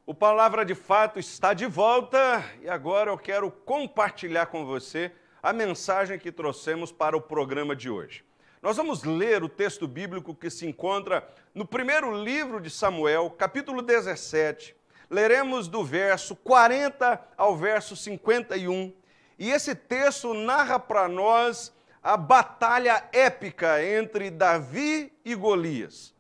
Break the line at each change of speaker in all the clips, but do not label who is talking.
O Palavra de Fato está de volta e agora eu quero compartilhar com você a mensagem que trouxemos para o programa de hoje. Nós vamos ler o texto bíblico que se encontra no primeiro livro de Samuel, capítulo 17. Leremos do verso 40 ao verso 51. E esse texto narra para nós a batalha épica entre Davi e Golias.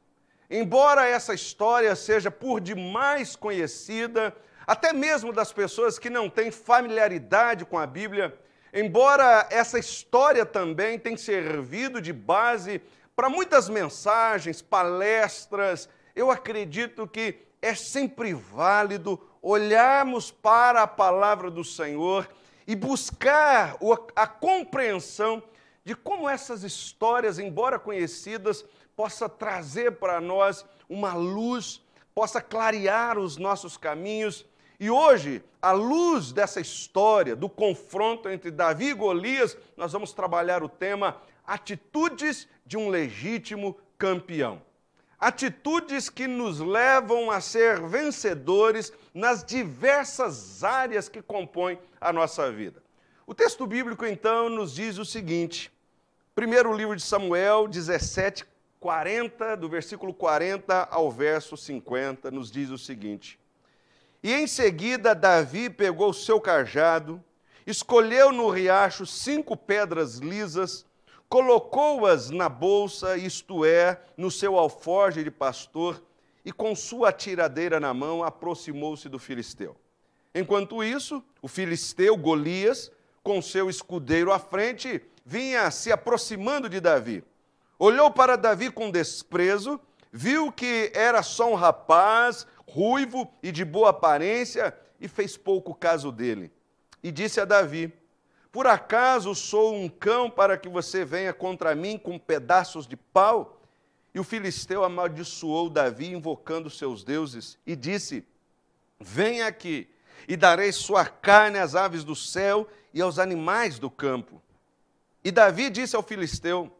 Embora essa história seja por demais conhecida, até mesmo das pessoas que não têm familiaridade com a Bíblia, embora essa história também tenha servido de base para muitas mensagens, palestras, eu acredito que é sempre válido olharmos para a palavra do Senhor e buscar a compreensão de como essas histórias, embora conhecidas, possa trazer para nós uma luz, possa clarear os nossos caminhos. E hoje, à luz dessa história, do confronto entre Davi e Golias, nós vamos trabalhar o tema Atitudes de um Legítimo Campeão. Atitudes que nos levam a ser vencedores nas diversas áreas que compõem a nossa vida. O texto bíblico, então, nos diz o seguinte, primeiro livro de Samuel, 17:40, do versículo 40 ao verso 50, nos diz o seguinte: E em seguida Davi pegou o seu cajado, escolheu no riacho 5 pedras lisas, colocou-as na bolsa, isto é, no seu alforje de pastor, e com sua tiradeira na mão aproximou-se do filisteu. Enquanto isso, o filisteu Golias, com seu escudeiro à frente, vinha se aproximando de Davi. Olhou para Davi com desprezo, viu que era só um rapaz, ruivo e de boa aparência, e fez pouco caso dele. E disse a Davi: Por acaso sou um cão para que você venha contra mim com pedaços de pau? E o filisteu amaldiçoou Davi, invocando seus deuses, e disse: Venha aqui, e darei sua carne às aves do céu e aos animais do campo. E Davi disse ao filisteu: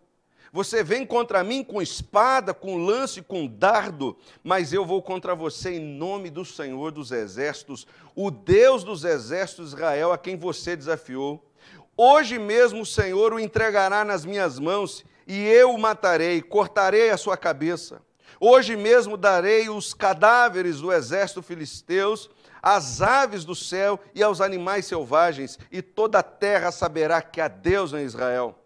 Você vem contra mim com espada, com lance, com dardo, mas eu vou contra você em nome do Senhor dos Exércitos, o Deus dos Exércitos de Israel, a quem você desafiou. Hoje mesmo o Senhor o entregará nas minhas mãos, e eu o matarei, cortarei a sua cabeça. Hoje mesmo darei os cadáveres do exército filisteus, às aves do céu e aos animais selvagens, e toda a terra saberá que há Deus em Israel.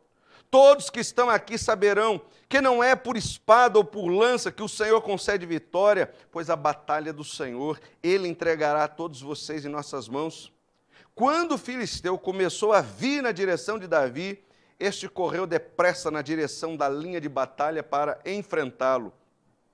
Todos que estão aqui saberão que não é por espada ou por lança que o Senhor concede vitória, pois a batalha do Senhor, Ele entregará a todos vocês em nossas mãos. Quando o filisteu começou a vir na direção de Davi, este correu depressa na direção da linha de batalha para enfrentá-lo.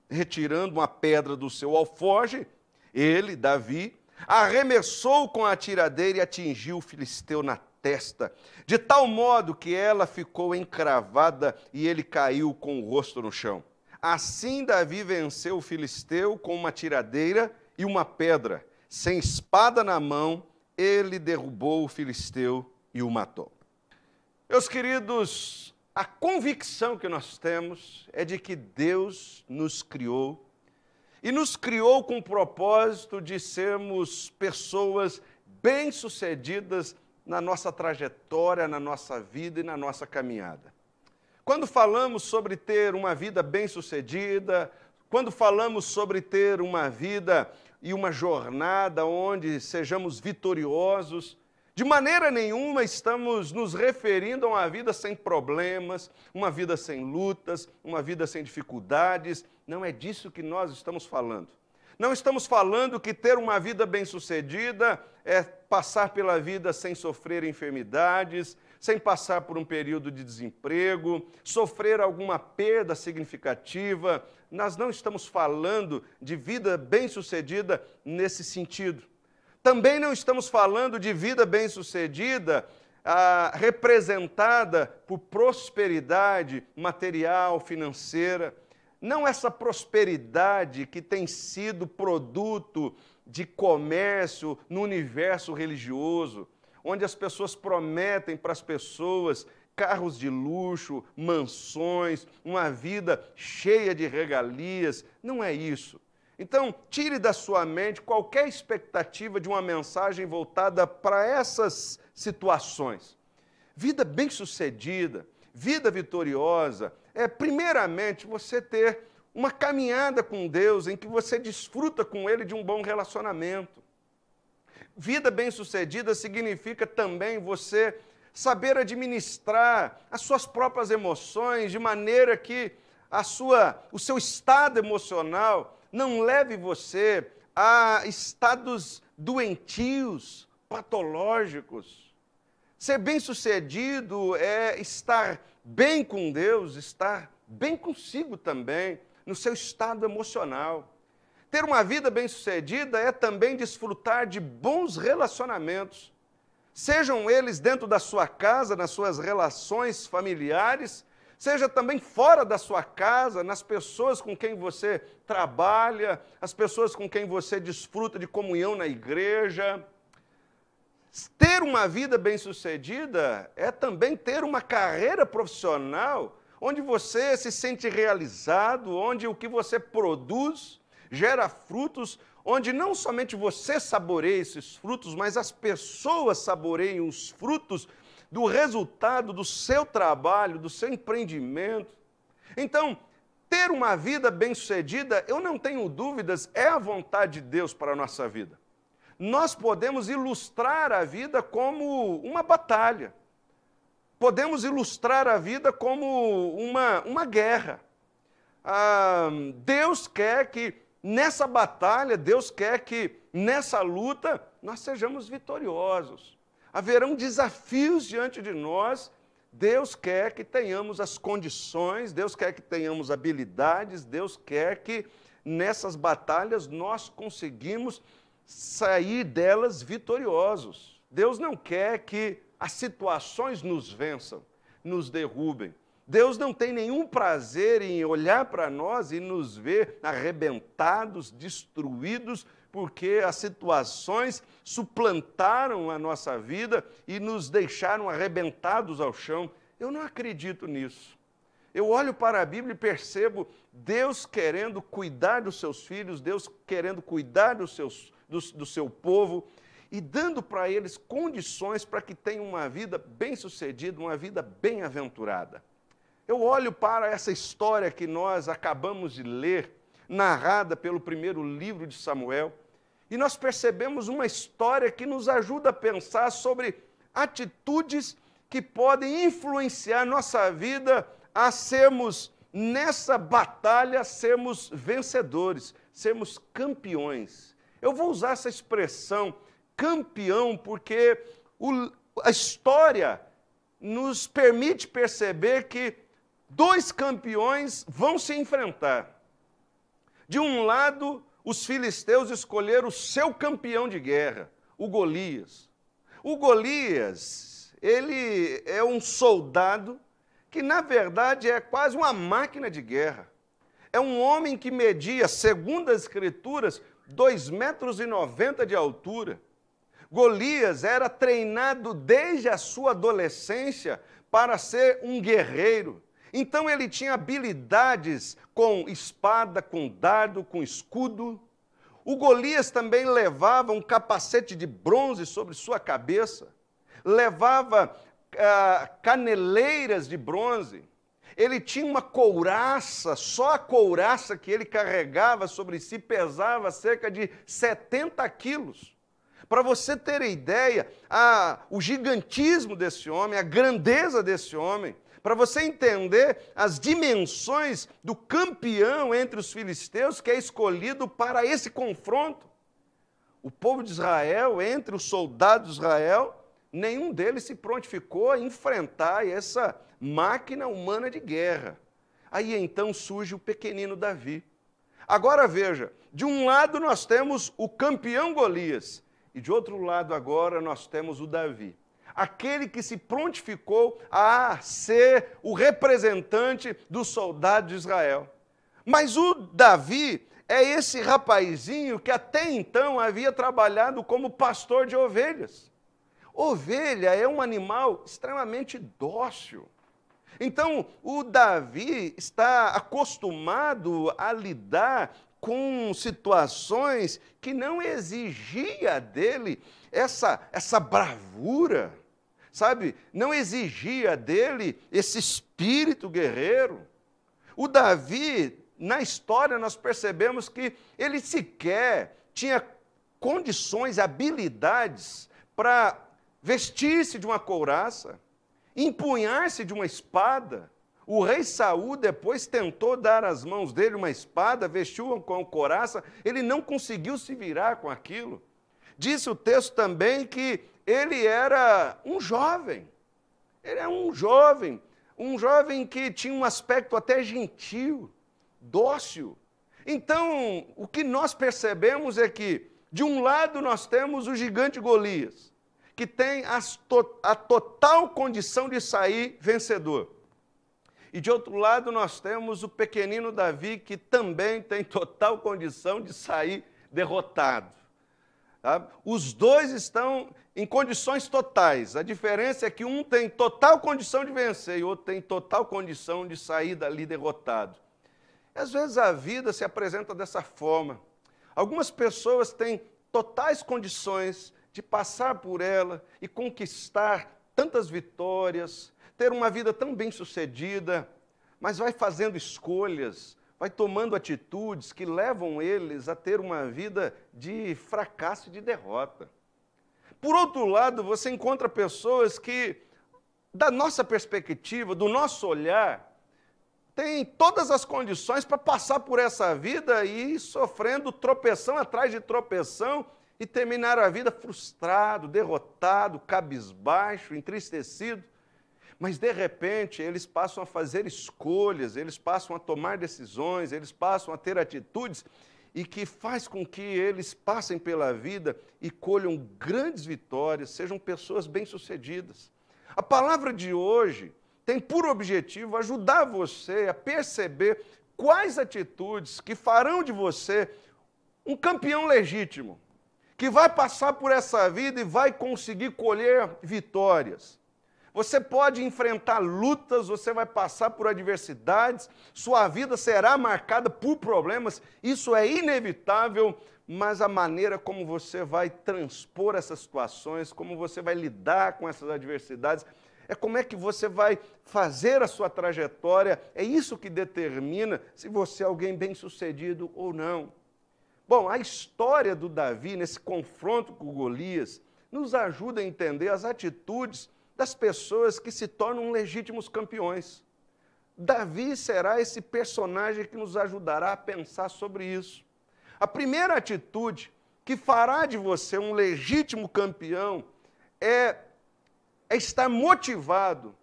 Retirando uma pedra do seu alforje, ele, Davi, arremessou com a tiradeira e atingiu o filisteu na testa, de tal modo que ela ficou encravada e ele caiu com o rosto no chão. Assim Davi venceu o filisteu com uma tiradeira e uma pedra. Sem espada na mão, ele derrubou o filisteu e o matou. Meus queridos, a convicção que nós temos é de que Deus nos criou, e nos criou com o propósito de sermos pessoas bem-sucedidas na nossa trajetória, na nossa vida e na nossa caminhada. Quando falamos sobre ter uma vida bem-sucedida, quando falamos sobre ter uma vida e uma jornada onde sejamos vitoriosos, de maneira nenhuma estamos nos referindo a uma vida sem problemas, uma vida sem lutas, uma vida sem dificuldades. Não é disso que nós estamos falando. Não estamos falando que ter uma vida bem-sucedida é passar pela vida sem sofrer enfermidades, sem passar por um período de desemprego, sofrer alguma perda significativa. Nós não estamos falando de vida bem-sucedida nesse sentido. Também não estamos falando de vida bem-sucedida representada por prosperidade material, financeira. Não essa prosperidade que tem sido produto de comércio no universo religioso, onde as pessoas prometem para as pessoas carros de luxo, mansões, uma vida cheia de regalias. Não é isso. Então, tire da sua mente qualquer expectativa de uma mensagem voltada para essas situações. Vida bem-sucedida, vida vitoriosa, primeiramente, você ter uma caminhada com Deus em que você desfruta com Ele de um bom relacionamento. Vida bem-sucedida significa também você saber administrar as suas próprias emoções de maneira que o seu estado emocional não leve você a estados doentios, patológicos. Ser bem-sucedido é estar bem com Deus, estar bem consigo também, no seu estado emocional. Ter uma vida bem-sucedida é também desfrutar de bons relacionamentos, sejam eles dentro da sua casa, nas suas relações familiares, seja também fora da sua casa, nas pessoas com quem você trabalha, as pessoas com quem você desfruta de comunhão na igreja. Ter uma vida bem-sucedida é também ter uma carreira profissional onde você se sente realizado, onde o que você produz gera frutos, onde não somente você saboreia esses frutos, mas as pessoas saboreiam os frutos do resultado do seu trabalho, do seu empreendimento. Então, ter uma vida bem-sucedida, eu não tenho dúvidas, é a vontade de Deus para a nossa vida. Nós podemos ilustrar a vida como uma batalha. Podemos ilustrar a vida como uma guerra. Deus quer que nessa batalha, Deus quer que nessa luta nós sejamos vitoriosos. Haverão desafios diante de nós, Deus quer que tenhamos as condições, Deus quer que tenhamos habilidades, Deus quer que nessas batalhas nós conseguimos sair delas vitoriosos. Deus não quer que as situações nos vençam, nos derrubem. Deus não tem nenhum prazer em olhar para nós e nos ver arrebentados, destruídos, porque as situações suplantaram a nossa vida e nos deixaram arrebentados ao chão. Eu não acredito nisso. Eu olho para a Bíblia e percebo Deus querendo cuidar dos seus filhos, Deus querendo cuidar do seu povo e dando para eles condições para que tenham uma vida bem-sucedida, uma vida bem-aventurada. Eu olho para essa história que nós acabamos de ler, narrada pelo primeiro livro de Samuel, e nós percebemos uma história que nos ajuda a pensar sobre atitudes que podem influenciar nossa vida a sermos, nessa batalha, sermos vencedores, sermos campeões. Eu vou usar essa expressão, campeão, porque a história nos permite perceber que dois campeões vão se enfrentar. De um lado, os filisteus escolheram o seu campeão de guerra, o Golias. O Golias, ele é um soldado que, na verdade, é quase uma máquina de guerra. É um homem que media, segundo as Escrituras, 2,90 metros de altura. Golias era treinado desde a sua adolescência para ser um guerreiro. Então ele tinha habilidades com espada, com dardo, com escudo. O Golias também levava um capacete de bronze sobre sua cabeça, levava caneleiras de bronze. Ele tinha uma couraça, só a couraça que ele carregava sobre si pesava cerca de 70 quilos. Para você ter ideia, o gigantismo desse homem, a grandeza desse homem, para você entender as dimensões do campeão entre os filisteus que é escolhido para esse confronto. O povo de Israel, entre os soldados de Israel, nenhum deles se prontificou a enfrentar essa máquina humana de guerra. Aí então surge o pequenino Davi. Agora veja, de um lado nós temos o campeão Golias, e de outro lado agora nós temos o Davi. Aquele que se prontificou a ser o representante dos soldados de Israel. Mas o Davi é esse rapazinho que até então havia trabalhado como pastor de ovelhas. Ovelha é um animal extremamente dócil. Então, o Davi está acostumado a lidar com situações que não exigia dele essa bravura, sabe? Não exigia dele esse espírito guerreiro. O Davi, na história, nós percebemos que ele sequer tinha condições, habilidades para vestir-se de uma couraça, empunhar-se de uma espada. O rei Saul depois tentou dar às mãos dele uma espada, vestiu-a com couraça, ele não conseguiu se virar com aquilo. Disse o texto também que ele era um jovem. Ele é um jovem que tinha um aspecto até gentil, dócil. Então, o que nós percebemos é que, de um lado, nós temos o gigante Golias, que tem a total condição de sair vencedor. E, de outro lado, nós temos o pequenino Davi, que também tem total condição de sair derrotado. Tá? Os dois estão em condições totais. A diferença é que um tem total condição de vencer e o outro tem total condição de sair dali derrotado. E, às vezes a vida se apresenta dessa forma. Algumas pessoas têm totais condições de passar por ela e conquistar tantas vitórias, ter uma vida tão bem-sucedida, mas vai fazendo escolhas, vai tomando atitudes que levam eles a ter uma vida de fracasso e de derrota. Por outro lado, você encontra pessoas que, da nossa perspectiva, do nosso olhar, têm todas as condições para passar por essa vida e ir sofrendo tropeção atrás de tropeção e terminar a vida frustrado, derrotado, cabisbaixo, entristecido. Mas, de repente, eles passam a fazer escolhas, eles passam a tomar decisões, eles passam a ter atitudes e que faz com que eles passem pela vida e colham grandes vitórias, sejam pessoas bem-sucedidas. A palavra de hoje tem por objetivo ajudar você a perceber quais atitudes que farão de você um campeão legítimo, que vai passar por essa vida e vai conseguir colher vitórias. Você pode enfrentar lutas, você vai passar por adversidades, sua vida será marcada por problemas, isso é inevitável, mas a maneira como você vai transpor essas situações, como você vai lidar com essas adversidades, é como é que você vai fazer a sua trajetória, é isso que determina se você é alguém bem-sucedido ou não. Bom, a história do Davi, nesse confronto com Golias, nos ajuda a entender as atitudes das pessoas que se tornam legítimos campeões. Davi será esse personagem que nos ajudará a pensar sobre isso. A primeira atitude que fará de você um legítimo campeão é estar motivado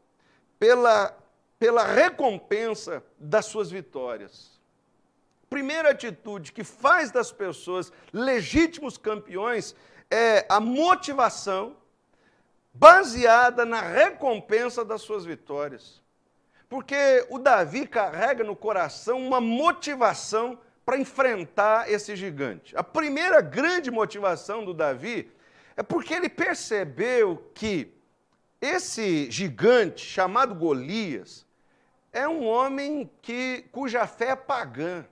pela recompensa das suas vitórias. Primeira atitude que faz das pessoas legítimos campeões é a motivação baseada na recompensa das suas vitórias. Porque o Davi carrega no coração uma motivação para enfrentar esse gigante. A primeira grande motivação do Davi é porque ele percebeu que esse gigante, chamado Golias, é um homem cuja fé é pagã.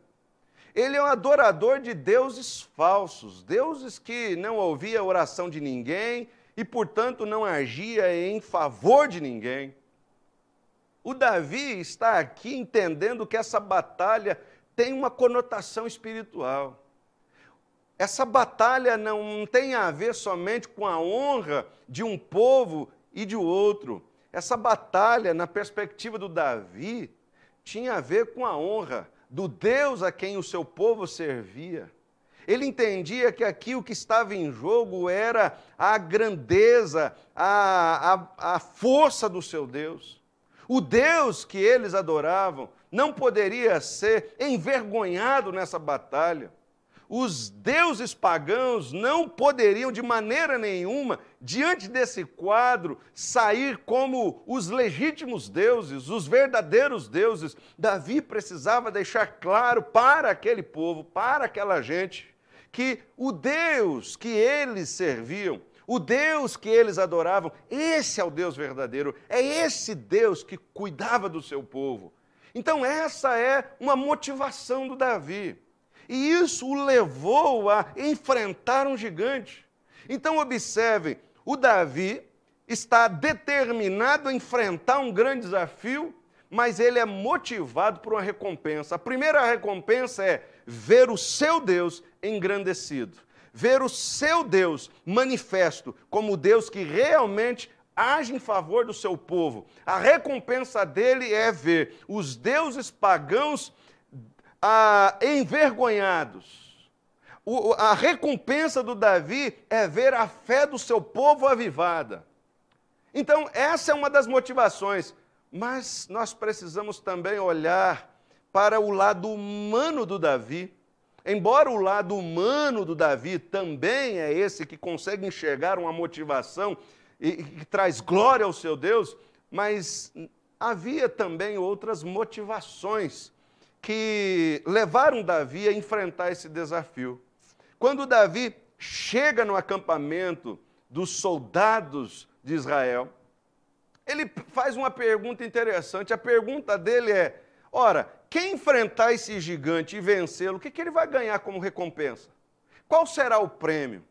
Ele é um adorador de deuses falsos, deuses que não ouvia a oração de ninguém, e, portanto, não agia em favor de ninguém. O Davi está aqui entendendo que essa batalha tem uma conotação espiritual. Essa batalha não tem a ver somente com a honra de um povo e de outro. Essa batalha, na perspectiva do Davi, tinha a ver com a honra do Deus a quem o seu povo servia. Ele entendia que aqui o que estava em jogo era a grandeza, a força do seu Deus. O Deus que eles adoravam não poderia ser envergonhado nessa batalha. Os deuses pagãos não poderiam, de maneira nenhuma, diante desse quadro, sair como os legítimos deuses, os verdadeiros deuses. Davi precisava deixar claro para aquele povo, para aquela gente, que o Deus que eles serviam, O Deus que eles adoravam, esse é o Deus verdadeiro, é esse Deus que cuidava do seu povo. Então essa é uma motivação do Davi. E isso o levou a enfrentar um gigante. Então observem, o Davi está determinado a enfrentar um grande desafio, mas ele é motivado por uma recompensa. A primeira recompensa é ver o seu Deus engrandecido, ver o seu Deus manifesto como o Deus que realmente age em favor do seu povo. A recompensa dele é ver os deuses pagãos envergonhados. A recompensa do Davi é ver a fé do seu povo avivada. Então, essa é uma das motivações. Mas nós precisamos também olhar para o lado humano do Davi. Embora o lado humano do Davi também é esse que consegue enxergar uma motivação e que traz glória ao seu Deus, mas havia também outras motivações que levaram Davi a enfrentar esse desafio. Quando Davi chega no acampamento dos soldados de Israel, ele faz uma pergunta interessante. A pergunta dele é: ora, quem enfrentar esse gigante e vencê-lo, o que ele vai ganhar como recompensa? Qual será o prêmio?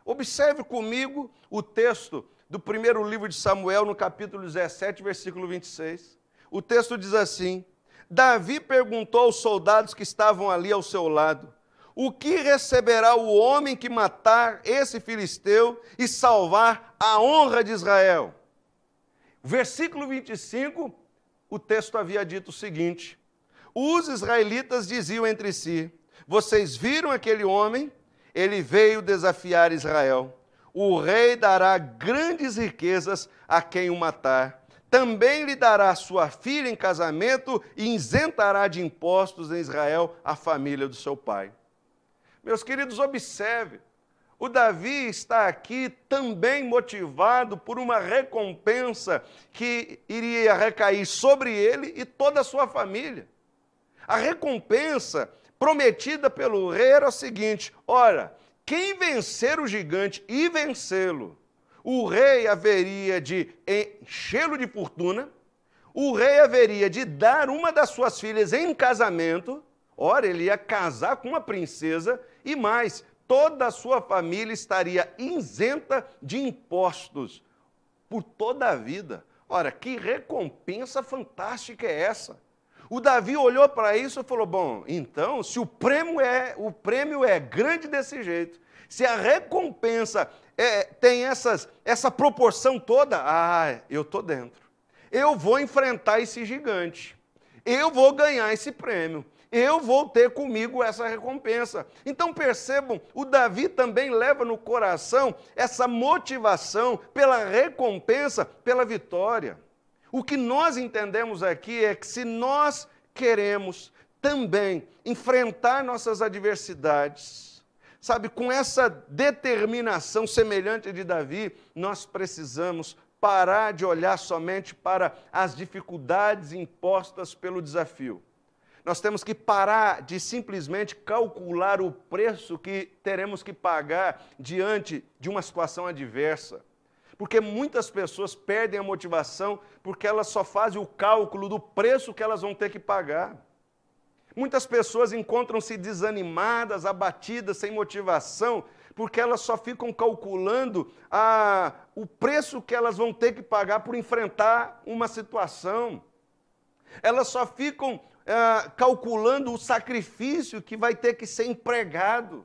Observe comigo o texto do primeiro livro de Samuel, no capítulo 17, versículo 26. O texto diz assim: Davi perguntou aos soldados que estavam ali ao seu lado: o que receberá o homem que matar esse filisteu e salvar a honra de Israel? Versículo 25, o texto havia dito o seguinte: os israelitas diziam entre si: vocês viram aquele homem? Ele veio desafiar Israel. O rei dará grandes riquezas a quem o matar. Também lhe dará sua filha em casamento e isentará de impostos em Israel a família do seu pai. Meus queridos, observe. O Davi está aqui também motivado por uma recompensa que iria recair sobre ele e toda a sua família. A recompensa prometida pelo rei era o seguinte: ora, quem vencer o gigante e vencê-lo, o rei haveria de enchê-lo de fortuna, o rei haveria de dar uma das suas filhas em casamento, ora, ele ia casar com uma princesa, e mais, toda a sua família estaria isenta de impostos por toda a vida. Ora, que recompensa fantástica é essa? O Davi olhou para isso e falou: bom, então, se o prêmio é grande desse jeito, se a recompensa tem essa proporção toda, eu estou dentro. Eu vou enfrentar esse gigante. Eu vou ganhar esse prêmio. Eu vou ter comigo essa recompensa. Então percebam, o Davi também leva no coração essa motivação pela recompensa, pela vitória. O que nós entendemos aqui é que se nós queremos também enfrentar nossas adversidades, sabe, com essa determinação semelhante de Davi, nós precisamos parar de olhar somente para as dificuldades impostas pelo desafio. Nós temos que parar de simplesmente calcular o preço que teremos que pagar diante de uma situação adversa. Porque muitas pessoas perdem a motivação porque elas só fazem o cálculo do preço que elas vão ter que pagar. Muitas pessoas encontram-se desanimadas, abatidas, sem motivação, porque elas só ficam calculando o preço que elas vão ter que pagar por enfrentar uma situação. Elas só ficam calculando o sacrifício que vai ter que ser empregado.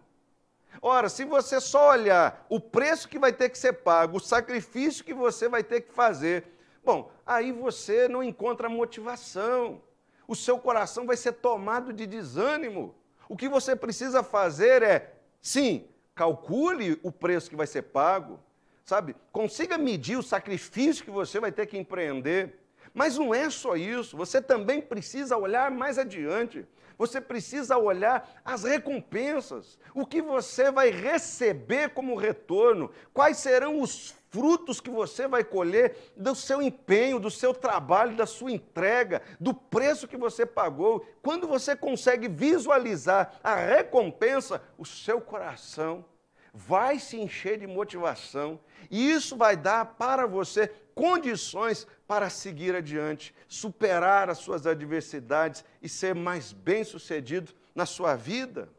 Ora, se você só olhar o preço que vai ter que ser pago, o sacrifício que você vai ter que fazer, bom, aí você não encontra motivação. O seu coração vai ser tomado de desânimo. O que você precisa fazer é, sim, calcule o preço que vai ser pago, sabe? Consiga medir o sacrifício que você vai ter que empreender. Mas não é só isso, você também precisa olhar mais adiante. Você precisa olhar as recompensas, o que você vai receber como retorno, quais serão os frutos que você vai colher do seu empenho, do seu trabalho, da sua entrega, do preço que você pagou. Quando você consegue visualizar a recompensa, o seu coração vai se encher de motivação e isso vai dar para você condições para seguir adiante, superar as suas adversidades e ser mais bem-sucedido na sua vida.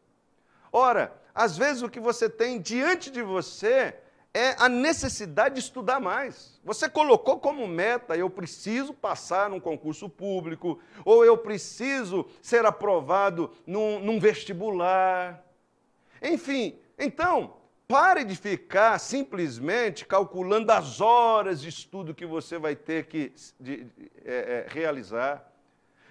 Ora, às vezes o que você tem diante de você é a necessidade de estudar mais. Você colocou como meta, eu preciso passar num concurso público, ou eu preciso ser aprovado num vestibular. Enfim, então, pare de ficar simplesmente calculando as horas de estudo que você vai ter que realizar.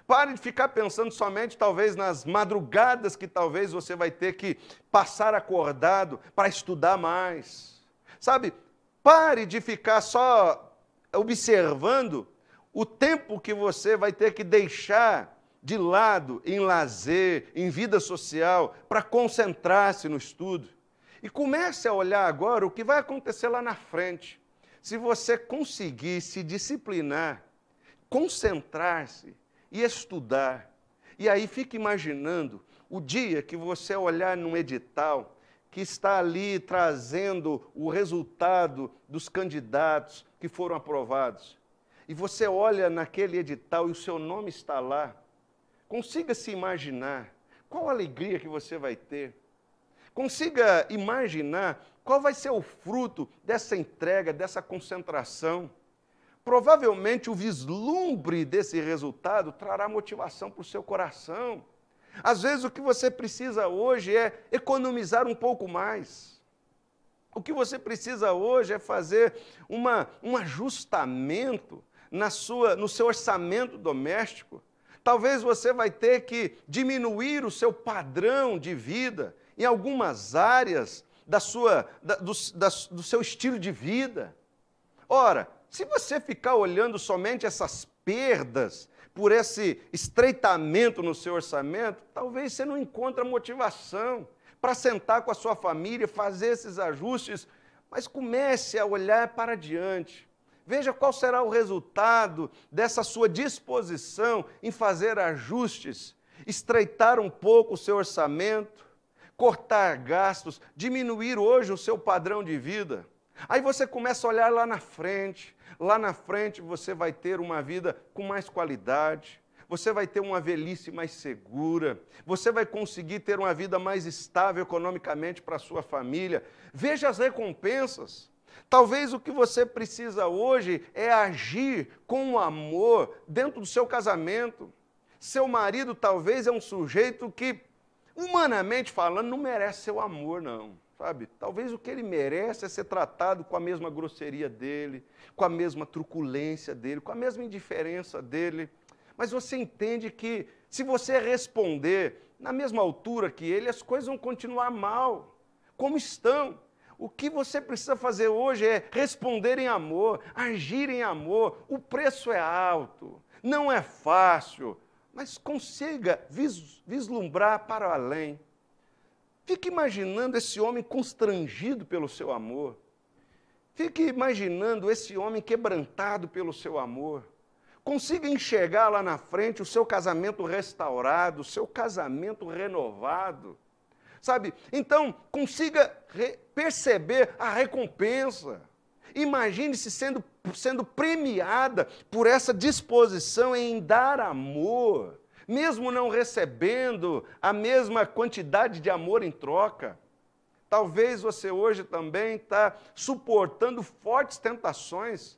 Pare de ficar pensando somente, talvez, nas madrugadas que talvez você vai ter que passar acordado para estudar mais. Sabe, pare de ficar só observando o tempo que você vai ter que deixar de lado em lazer, em vida social, para concentrar-se no estudo. E comece a olhar agora o que vai acontecer lá na frente. Se você conseguir se disciplinar, concentrar-se e estudar, e aí fique imaginando o dia que você olhar num edital que está ali trazendo o resultado dos candidatos que foram aprovados, e você olha naquele edital e o seu nome está lá, consiga se imaginar qual alegria que você vai ter. Consiga imaginar qual vai ser o fruto dessa entrega, dessa concentração. Provavelmente o vislumbre desse resultado trará motivação para o seu coração. Às vezes o que você precisa hoje é economizar um pouco mais. O que você precisa hoje é fazer um ajustamento no seu orçamento doméstico. Talvez você vai ter que diminuir o seu padrão de vida em algumas áreas do seu estilo de vida. Ora, se você ficar olhando somente essas perdas por esse estreitamento no seu orçamento, talvez você não encontre motivação para sentar com a sua família, fazer esses ajustes, mas comece a olhar para diante. Veja qual será o resultado dessa sua disposição em fazer ajustes, estreitar um pouco o seu orçamento, cortar gastos, diminuir hoje o seu padrão de vida. Aí você começa a olhar lá na frente você vai ter uma vida com mais qualidade, você vai ter uma velhice mais segura, você vai conseguir ter uma vida mais estável economicamente para a sua família. Veja as recompensas. Talvez o que você precisa hoje é agir com amor dentro do seu casamento. Seu marido talvez é um sujeito que, humanamente falando, não merece seu amor, não. Sabe? Talvez o que ele merece é ser tratado com a mesma grosseria dele, com a mesma truculência dele, com a mesma indiferença dele. Mas você entende que, se você responder na mesma altura que ele, as coisas vão continuar mal, como estão. O que você precisa fazer hoje é responder em amor, agir em amor. O preço é alto, não é fácil, mas consiga vislumbrar para além. Fique imaginando esse homem constrangido pelo seu amor. Fique imaginando esse homem quebrantado pelo seu amor. Consiga enxergar lá na frente o seu casamento restaurado, o seu casamento renovado. Sabe? Então, consiga perceber a recompensa. Imagine-se sendo premiada por essa disposição em dar amor, mesmo não recebendo a mesma quantidade de amor em troca. Talvez você hoje também está suportando fortes tentações.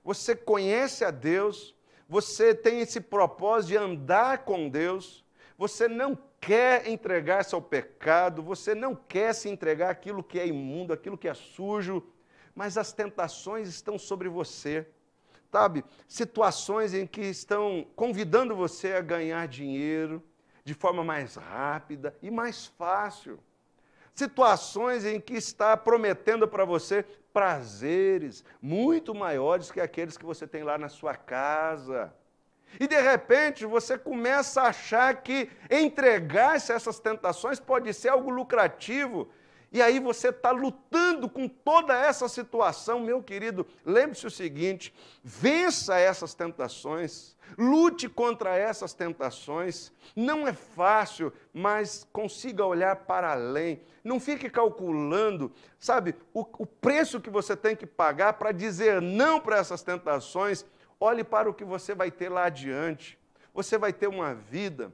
Você conhece a Deus, você tem esse propósito de andar com Deus, você não quer entregar-se ao pecado, você não quer se entregar àquilo que é imundo, àquilo que é sujo, mas as tentações estão sobre você. Sabe, situações em que estão convidando você a ganhar dinheiro de forma mais rápida e mais fácil. Situações em que está prometendo para você prazeres muito maiores que aqueles que você tem lá na sua casa. E, de repente, você começa a achar que entregar-se a essas tentações pode ser algo lucrativo. E aí você está lutando com toda essa situação, meu querido, lembre-se o seguinte, vença essas tentações, lute contra essas tentações, não é fácil, mas consiga olhar para além, não fique calculando, sabe, o preço que você tem que pagar para dizer não para essas tentações, olhe para o que você vai ter lá adiante, você vai ter uma vida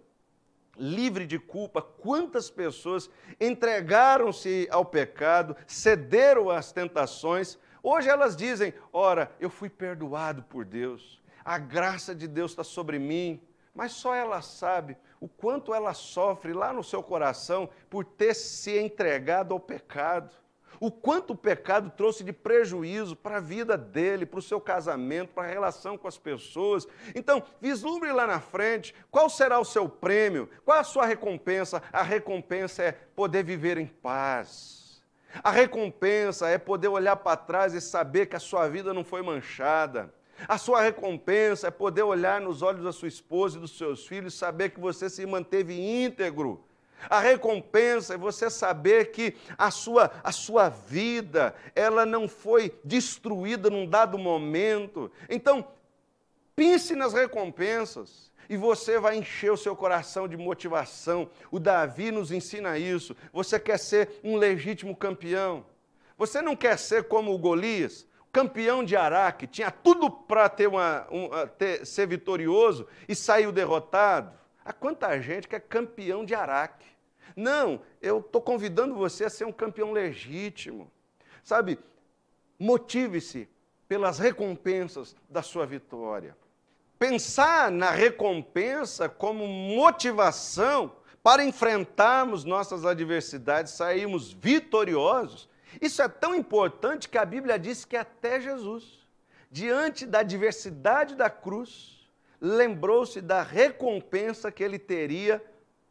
livre de culpa. Quantas pessoas entregaram-se ao pecado, cederam às tentações, hoje elas dizem, ora, eu fui perdoado por Deus, a graça de Deus está sobre mim, mas só ela sabe o quanto ela sofre lá no seu coração por ter se entregado ao pecado. O quanto o pecado trouxe de prejuízo para a vida dele, para o seu casamento, para a relação com as pessoas. Então, vislumbre lá na frente, qual será o seu prêmio, qual a sua recompensa? A recompensa é poder viver em paz. A recompensa é poder olhar para trás e saber que a sua vida não foi manchada. A sua recompensa é poder olhar nos olhos da sua esposa e dos seus filhos e saber que você se manteve íntegro. A recompensa é você saber que a sua vida, ela não foi destruída num dado momento. Então, pense nas recompensas e você vai encher o seu coração de motivação. O Davi nos ensina isso. Você quer ser um legítimo campeão. Você não quer ser como o Golias, campeão de Araque, tinha tudo para ser vitorioso e saiu derrotado. Há quanta gente que é campeão de Araque. Não, eu estou convidando você a ser um campeão legítimo. Sabe, motive-se pelas recompensas da sua vitória. Pensar na recompensa como motivação para enfrentarmos nossas adversidades, sairmos vitoriosos, isso é tão importante que a Bíblia diz que até Jesus, diante da adversidade da cruz, lembrou-se da recompensa que ele teria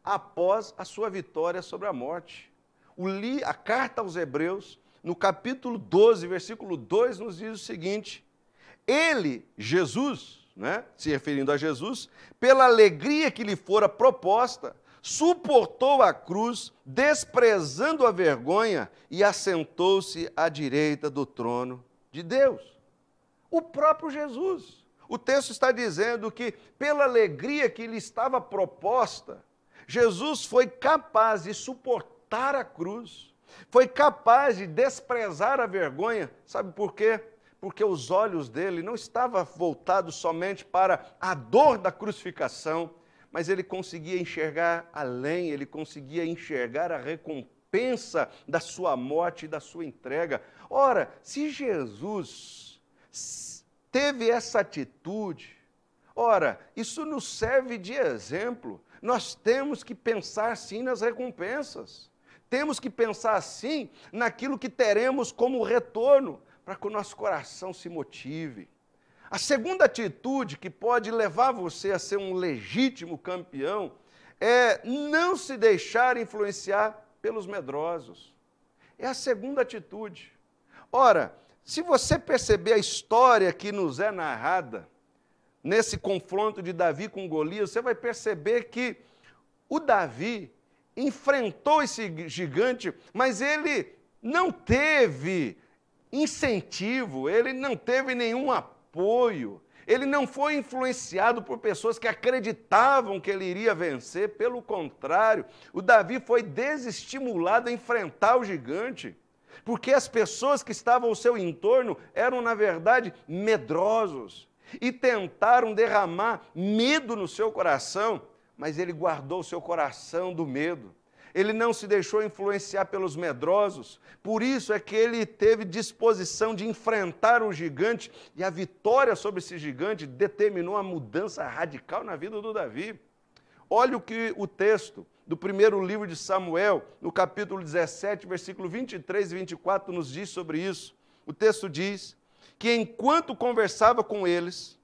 após a sua vitória sobre a morte. A carta aos Hebreus, no capítulo 12, versículo 2, nos diz o seguinte, ele, Jesus, se referindo a Jesus, pela alegria que lhe fora proposta, suportou a cruz, desprezando a vergonha, e assentou-se à direita do trono de Deus. O próprio Jesus. O texto está dizendo que, pela alegria que lhe estava proposta, Jesus foi capaz de suportar a cruz, foi capaz de desprezar a vergonha. Sabe por quê? Porque os olhos dele não estavam voltados somente para a dor da crucificação, mas ele conseguia enxergar além, ele conseguia enxergar a recompensa da sua morte e da sua entrega. Ora, se Jesus teve essa atitude, ora, isso nos serve de exemplo. Nós temos que pensar sim nas recompensas. Temos que pensar sim naquilo que teremos como retorno, para que o nosso coração se motive. A segunda atitude que pode levar você a ser um legítimo campeão é não se deixar influenciar pelos medrosos. É a segunda atitude. Ora, se você perceber a história que nos é narrada, nesse confronto de Davi com Golias, você vai perceber que o Davi enfrentou esse gigante, mas ele não teve incentivo, ele não teve nenhum apoio, ele não foi influenciado por pessoas que acreditavam que ele iria vencer, pelo contrário, o Davi foi desestimulado a enfrentar o gigante, porque as pessoas que estavam ao seu entorno eram, na verdade, medrosos, e tentaram derramar medo no seu coração, mas ele guardou o seu coração do medo. Ele não se deixou influenciar pelos medrosos, por isso é que ele teve disposição de enfrentar o gigante, e a vitória sobre esse gigante determinou a mudança radical na vida do Davi. Olha o que o texto do primeiro livro de Samuel, no capítulo 17, versículo 23 e 24, nos diz sobre isso. O texto diz que enquanto conversava com eles,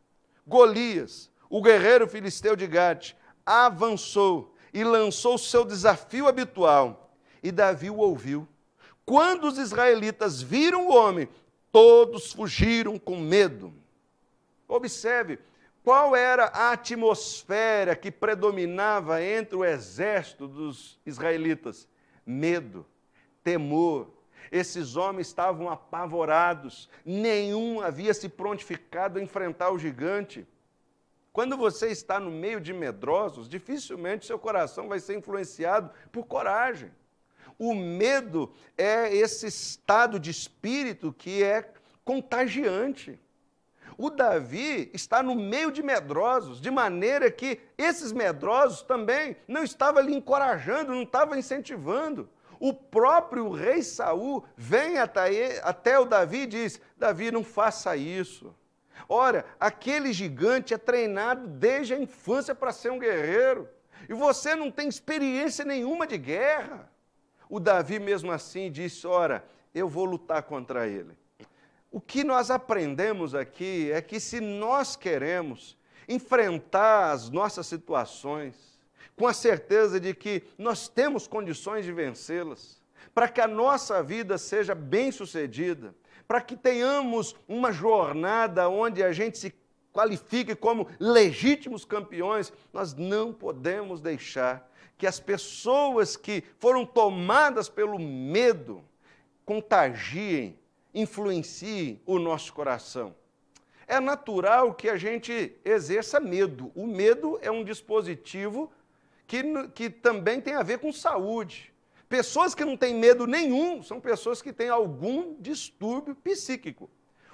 Golias, o guerreiro filisteu de Gate, avançou e lançou o seu desafio habitual, e Davi o ouviu. Quando os israelitas viram o homem, todos fugiram com medo. Observe qual era a atmosfera que predominava entre o exército dos israelitas: medo, temor. Esses homens estavam apavorados, nenhum havia se prontificado a enfrentar o gigante. Quando você está no meio de medrosos, dificilmente seu coração vai ser influenciado por coragem. O medo é esse estado de espírito que é contagiante. O Davi está no meio de medrosos, de maneira que esses medrosos também não estavam lhe encorajando, não estavam incentivando. O próprio rei Saul vem até o Davi e diz: Davi, não faça isso. Ora, aquele gigante é treinado desde a infância para ser um guerreiro, e você não tem experiência nenhuma de guerra. O Davi mesmo assim disse: ora, eu vou lutar contra ele. O que nós aprendemos aqui é que se nós queremos enfrentar as nossas situações, com a certeza de que nós temos condições de vencê-las, para que a nossa vida seja bem-sucedida, para que tenhamos uma jornada onde a gente se qualifique como legítimos campeões, nós não podemos deixar que as pessoas que foram tomadas pelo medo contagiem, influenciem o nosso coração. É natural que a gente exerça medo. O medo é um dispositivo que também tem a ver com saúde. Pessoas que não têm medo nenhum são pessoas que têm algum distúrbio psíquico.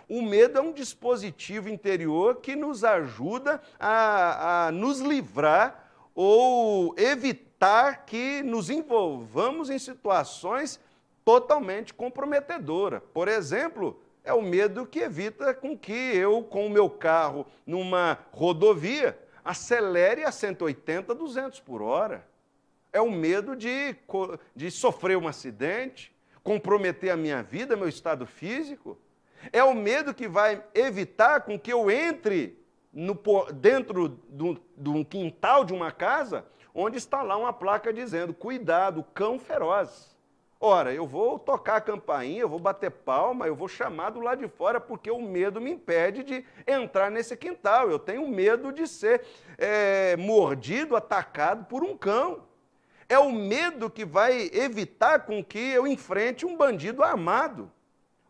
O medo é um dispositivo interior que nos ajuda a nos livrar ou evitar que nos envolvamos em situações totalmente comprometedoras. Por exemplo, é o medo que evita com que eu, com o meu carro numa rodovia, acelere a 180, 200 por hora. É o medo de sofrer um acidente, comprometer a minha vida, meu estado físico. É o medo que vai evitar com que eu entre dentro de um quintal de uma casa, onde está lá uma placa dizendo: cuidado, cão feroz. Ora, eu vou tocar a campainha, eu vou bater palma, eu vou chamar do lado de fora, porque o medo me impede de entrar nesse quintal. Eu tenho medo de ser mordido, atacado por um cão. É o medo que vai evitar com que eu enfrente um bandido armado.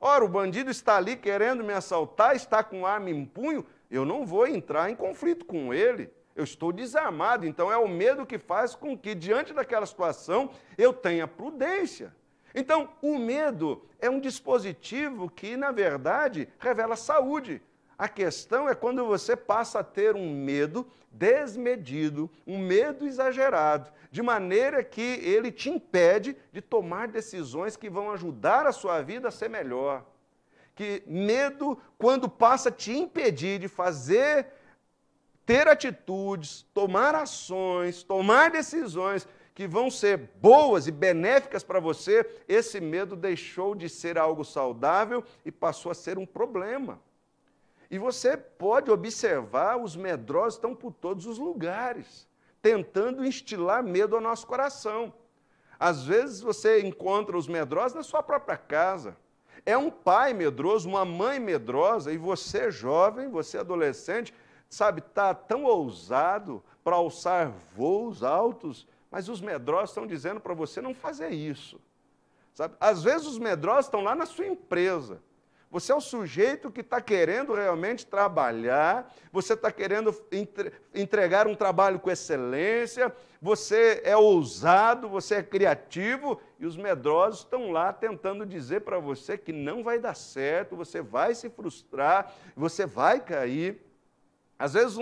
Ora, o bandido está ali querendo me assaltar, está com arma em punho, eu não vou entrar em conflito com ele. Eu estou desarmado. Então é o medo que faz com que, diante daquela situação, eu tenha prudência. Então, o medo é um dispositivo que, na verdade, revela saúde. A questão é quando você passa a ter um medo desmedido, um medo exagerado, de maneira que ele te impede de tomar decisões que vão ajudar a sua vida a ser melhor. Que medo, quando passa a te impedir de ter atitudes, tomar ações, tomar decisões que vão ser boas e benéficas para você, esse medo deixou de ser algo saudável e passou a ser um problema. E você pode observar, os medrosos estão por todos os lugares, tentando instilar medo ao nosso coração. Às vezes você encontra os medrosos na sua própria casa. É um pai medroso, uma mãe medrosa, e você jovem, você adolescente, sabe, está tão ousado para alçar voos altos, mas os medrosos estão dizendo para você não fazer isso. Sabe? Às vezes os medrosos estão lá na sua empresa. Você é o sujeito que está querendo realmente trabalhar, você está querendo entregar um trabalho com excelência, você é ousado, você é criativo, e os medrosos estão lá tentando dizer para você que não vai dar certo, você vai se frustrar, você vai cair. Às vezes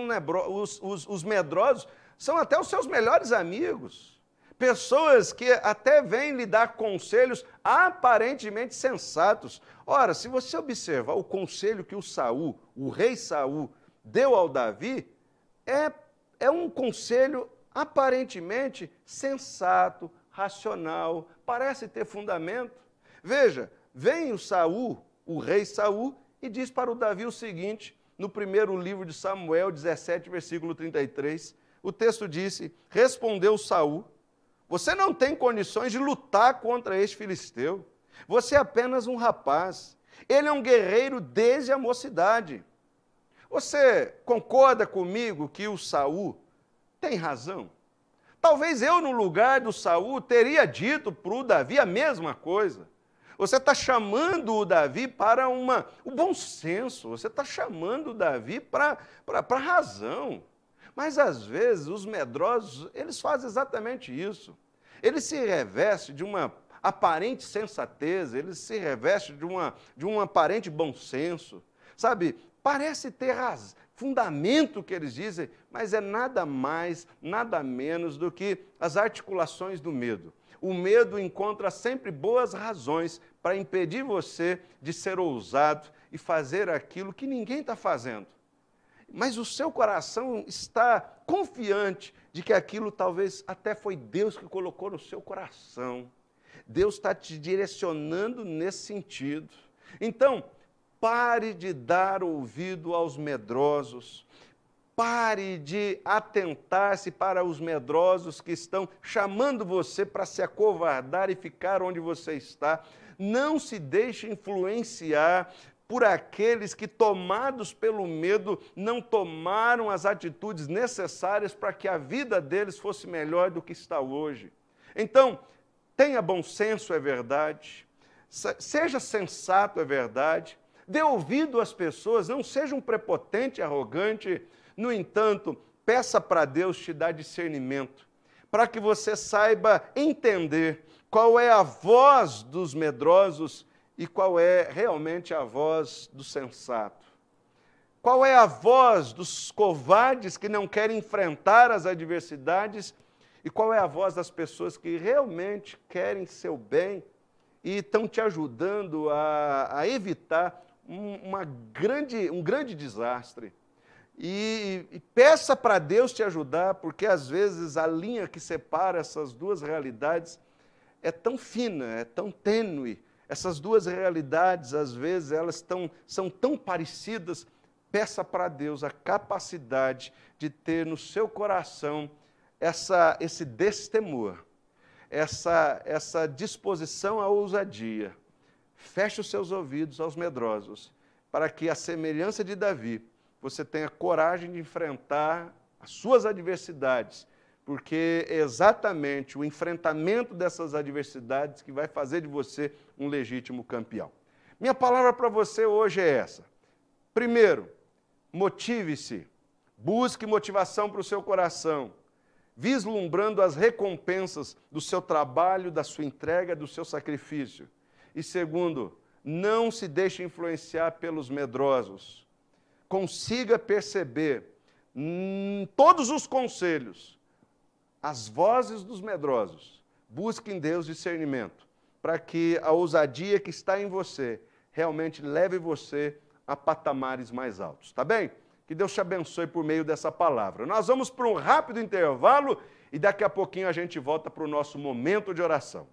os medrosos são até os seus melhores amigos, pessoas que até vêm lhe dar conselhos aparentemente sensatos. Ora, se você observar o conselho que o rei Saul, deu ao Davi, é um conselho aparentemente sensato, racional, parece ter fundamento. Veja, vem o rei Saul, e diz para o Davi o seguinte, no primeiro livro de Samuel, 17, versículo 33, o texto disse: respondeu Saul: você não tem condições de lutar contra este filisteu. Você é apenas um rapaz. Ele é um guerreiro desde a mocidade. Você concorda comigo que o Saul tem razão? Talvez eu, no lugar do Saul, teria dito para o Davi a mesma coisa. Você está chamando o Davi para o bom senso, você está chamando o Davi para a razão. Mas, às vezes, os medrosos, eles fazem exatamente isso. Eles se revestem de uma aparente sensatez, eles se revestem de um aparente bom senso. Sabe, parece ter fundamento o que eles dizem, mas é nada mais, nada menos do que as articulações do medo. O medo encontra sempre boas razões para impedir você de ser ousado e fazer aquilo que ninguém está fazendo. Mas o seu coração está confiante de que aquilo talvez até foi Deus que colocou no seu coração. Deus está te direcionando nesse sentido. Então, pare de dar ouvido aos medrosos. Pare de atentar-se para os medrosos que estão chamando você para se acovardar e ficar onde você está. Não se deixe influenciar por aqueles que, tomados pelo medo, não tomaram as atitudes necessárias para que a vida deles fosse melhor do que está hoje. Então, tenha bom senso, é verdade. Seja sensato, é verdade. Dê ouvido às pessoas, não seja um prepotente e arrogante. No entanto, peça para Deus te dar discernimento, para que você saiba entender qual é a voz dos medrosos e qual é realmente a voz do sensato. Qual é a voz dos covardes que não querem enfrentar as adversidades e qual é a voz das pessoas que realmente querem seu bem e estão te ajudando a evitar um grande desastre. E peça para Deus te ajudar, porque às vezes a linha que separa essas duas realidades é tão fina, é tão tênue. Essas duas realidades, às vezes, elas são tão parecidas. Peça para Deus a capacidade de ter no seu coração esse destemor, essa disposição à ousadia. Feche os seus ouvidos aos medrosos, para que, à semelhança de Davi, você tenha coragem de enfrentar as suas adversidades, porque é exatamente o enfrentamento dessas adversidades que vai fazer de você um legítimo campeão. Minha palavra para você hoje é essa. Primeiro, motive-se, busque motivação para o seu coração, vislumbrando as recompensas do seu trabalho, da sua entrega, do seu sacrifício. E segundo, não se deixe influenciar pelos medrosos. Consiga perceber todos os conselhos, as vozes dos medrosos. Busque em Deus discernimento, para que a ousadia que está em você realmente leve você a patamares mais altos. Tá bem? Que Deus te abençoe por meio dessa palavra. Nós vamos para um rápido intervalo e daqui a pouquinho a gente volta para o nosso momento de oração.